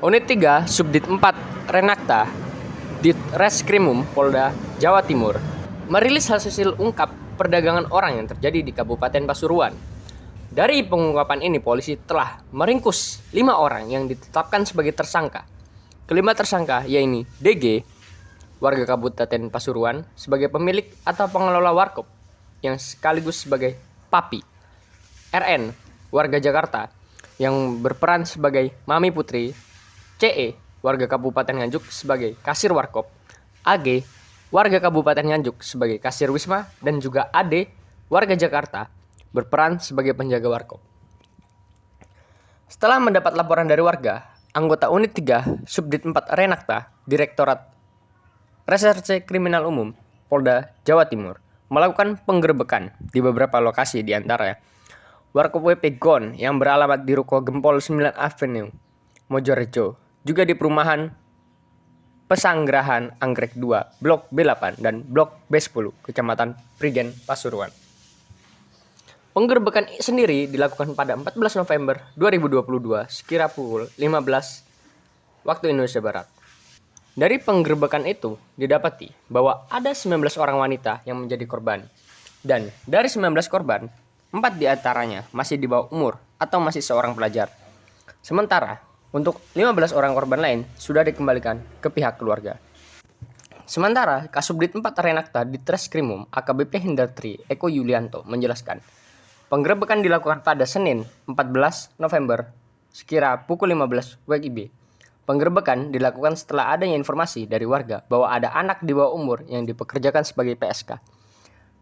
Unit 3 Subdit 4 Renakta Ditreskrimum Polda Jawa Timur merilis hasil ungkap perdagangan orang yang terjadi di Kabupaten Pasuruan. Dari pengungkapan ini, polisi telah meringkus 5 orang yang ditetapkan sebagai tersangka. Kelima tersangka yaitu DG, warga Kabupaten Pasuruan, sebagai pemilik atau pengelola warkop yang sekaligus sebagai papi. RN, warga Jakarta, yang berperan sebagai mami putri. CE, warga Kabupaten Nganjuk, sebagai kasir warkop. AG, warga Kabupaten Nganjuk, sebagai kasir wisma. Dan juga AD, warga Jakarta, berperan sebagai penjaga warkop. Setelah mendapat laporan dari warga, anggota Unit 3 Subdit 4 Renakta Direktorat Reserse Kriminal Umum Polda Jawa Timur melakukan penggerebekan di beberapa lokasi, di antaranya warkop WP Gon yang beralamat di Ruko Gempol 9 Avenue, Mojorejo, juga di perumahan Pesanggerahan Anggrek 2, Blok B8 dan Blok B10, Kecamatan Prigen, Pasuruan. Penggerebekan sendiri dilakukan pada 14 November 2022 sekira pukul 15 waktu Indonesia Barat. Dari penggerebekan itu didapati bahwa ada 19 orang wanita yang menjadi korban. Dan dari 19 korban, 4 diantaranya masih di bawah umur atau masih seorang pelajar. Sementara untuk 15 orang korban lain sudah dikembalikan ke pihak keluarga. Sementara Kasubdit 4 Renakta Ditreskrimum AKBP Hendartri Eko Yulianto menjelaskan, penggerebekan dilakukan pada Senin 14 November sekira pukul 15 WIB. Penggerebekan dilakukan setelah adanya informasi dari warga bahwa ada anak di bawah umur yang dipekerjakan sebagai PSK.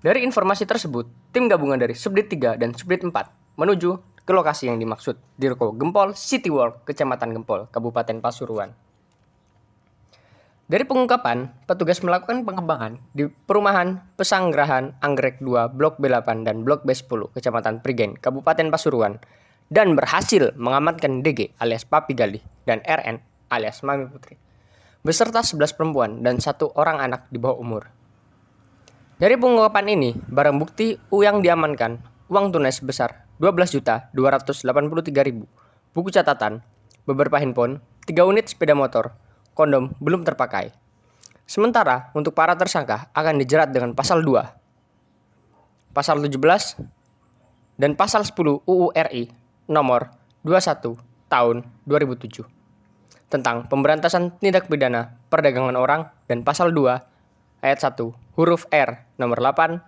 Dari informasi tersebut, tim gabungan dari Subdit 3 dan Subdit 4 menuju ke lokasi yang dimaksud di Ruko Gempol City World, Kecamatan Gempol, Kabupaten Pasuruan. Dari pengungkapan, petugas melakukan pengembangan di perumahan Pesanggerahan Anggrek 2, Blok B8 dan Blok B10, Kecamatan Prigen, Kabupaten Pasuruan, dan berhasil mengamankan DG alias Papi Galih dan RN alias Mami Putri, beserta 11 perempuan dan 1 orang anak di bawah umur. Dari pengungkapan ini, barang bukti yang diamankan, uang tunai sebesar 12.283.000, buku catatan, beberapa handphone, 3 unit sepeda motor, kondom belum terpakai. Sementara untuk para tersangka akan dijerat dengan pasal 2, pasal 17, dan pasal 10 UU RI nomor 21 tahun 2007 tentang pemberantasan tindak pidana perdagangan orang, dan pasal 2 ayat 1 huruf R nomor 8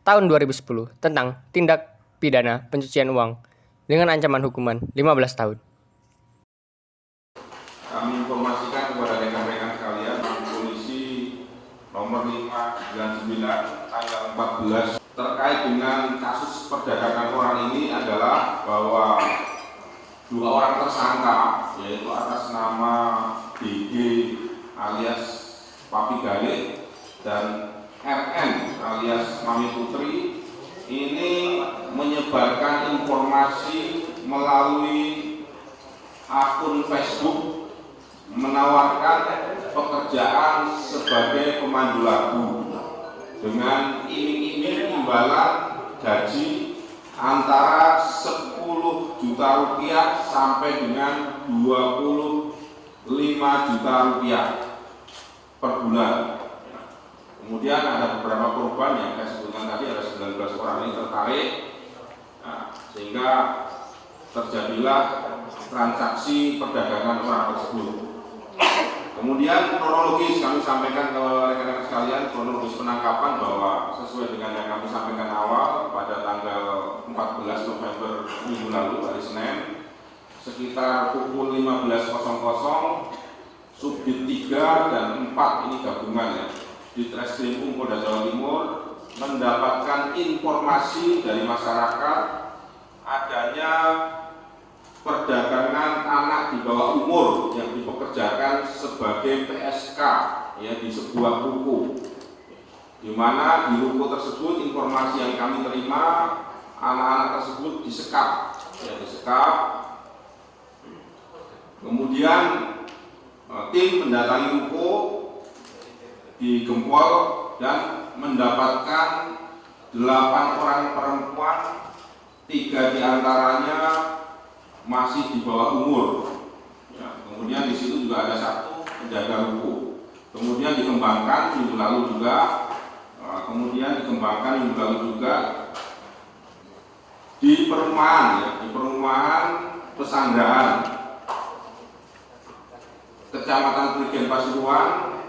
tahun 2010 tentang tindak pidana pencucian uang dengan ancaman hukuman 15 tahun. Kami informasikan kepada rekan-rekan sekalian, polisi nomor 599 tanggal 14 terkait dengan kasus perdagangan orang ini adalah bahwa 2 orang tersangka, yaitu atas nama DG alias Papi Galih dan RN alias Mami Putri ini menyebarkan informasi melalui akun Facebook menawarkan pekerjaan sebagai pemandu lagu dengan iming-iming imbalan gaji antara 10 juta rupiah sampai dengan 25 juta rupiah per bulan. Kemudian ada beberapa korban yang saya sebutkan tadi, ada 19 orang ini tertarik, sehingga terjadilah transaksi perdagangan orang tersebut. Kemudian kronologis kami sampaikan ke rekan-rekan sekalian, kronologis penangkapan bahwa sesuai dengan yang kami sampaikan awal pada tanggal 14 November minggu lalu, hari Senin, sekitar pukul 15.00, Subdit 3 dan 4 ini gabungan ya, Ditreskrimum Polda Jawa Timur mendapatkan informasi dari masyarakat adanya perdagangan anak di bawah umur yang dipekerjakan sebagai PSK ya di sebuah ruko, di mana di ruko tersebut informasi yang kami terima anak-anak tersebut disekap, kemudian tim mendatangi ruko di Gempol dan mendapatkan 8 orang perempuan, 3 diantaranya masih di bawah umur. Ya, kemudian juga ada 1 penjaga ruko. Kemudian dikembangkan minggu lalu juga, di perumahan, ya, di perumahan Pesanggerahan, Kecamatan Prigen Pasuruan,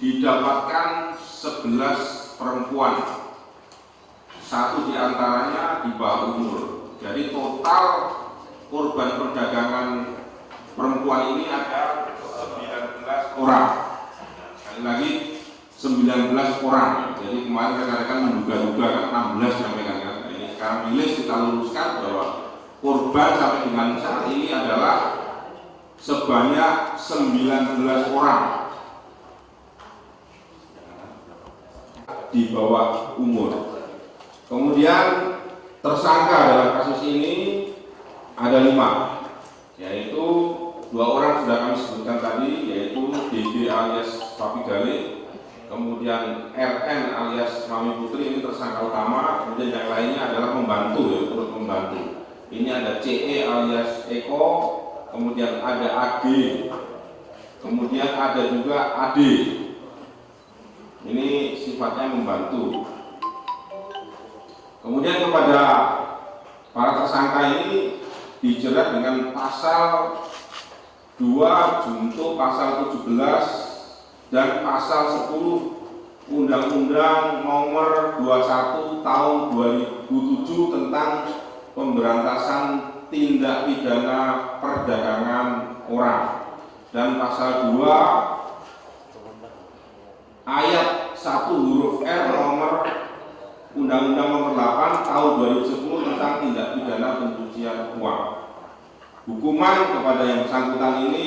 didapatkan 11 perempuan, 1 diantaranya di bawah umur. Jadi total korban perdagangan perempuan ini ada 19 orang. Sekali lagi 19 orang. Jadi kemarin rekan-rekan menduga-duga kan 16 sampaikan kan. Nah, ini sekarang milis kita luruskan bahwa korban sampai dengan saat ini adalah sebanyak 19 orang di bawah umur. Kemudian tersangka dalam kasus ini ada 5, yaitu 2 orang sudah kami sebutkan tadi, yaitu DD alias Papi Gale, kemudian RN alias Mami Putri, ini tersangka utama, kemudian yang lainnya adalah pembantu, ya, turut membantu. Ini ada CE alias Eko, kemudian ada AG, kemudian ada juga AD. Ini sifatnya membantu. Kemudian kepada para tersangka ini dijerat dengan pasal 2 junto pasal 17 dan pasal 10 Undang-Undang Nomor 21 Tahun 2007 tentang pemberantasan tindak pidana perdagangan orang, dan pasal 2 ayat 1 huruf R nomor Undang-Undang Nomor 8 Tahun 2010 tentang tindak pidana pencucian uang. Hukuman kepada yang bersangkutan ini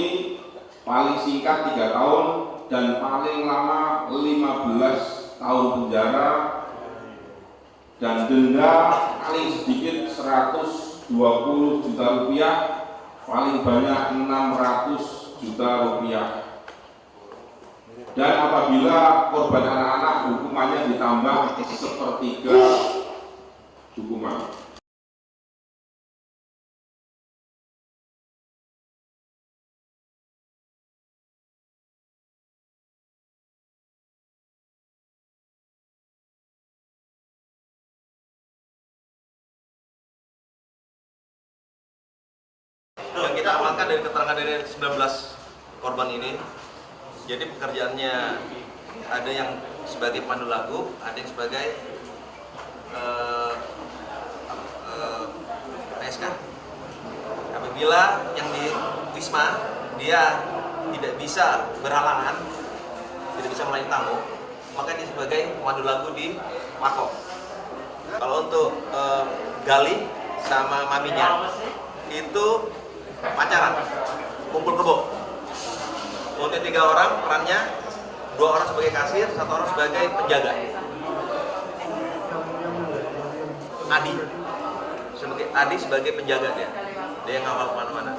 paling singkat 3 tahun dan paling lama 15 tahun penjara, dan denda paling sedikit 120 juta rupiah, paling banyak 600 juta rupiah. Dan apabila korban anak-anak, hukumannya ditambah 1/3 hukuman. Yang kita amankan dari keterangan dari 19 korban ini, jadi pekerjaannya ada yang sebagai pemandu lagu, ada yang sebagai PSK. Apabila yang di Wisma dia tidak bisa berhalangan, tidak bisa melayani tamu, maka dia sebagai pemandu lagu di Mako. Kalau untuk Gali sama maminya itu pacaran, kumpul kebo. Untuk 3 orang perannya, 2 orang sebagai kasir, 1 orang sebagai penjaga. Adi sebagai penjaga, dia yang ngawal kemana-mana.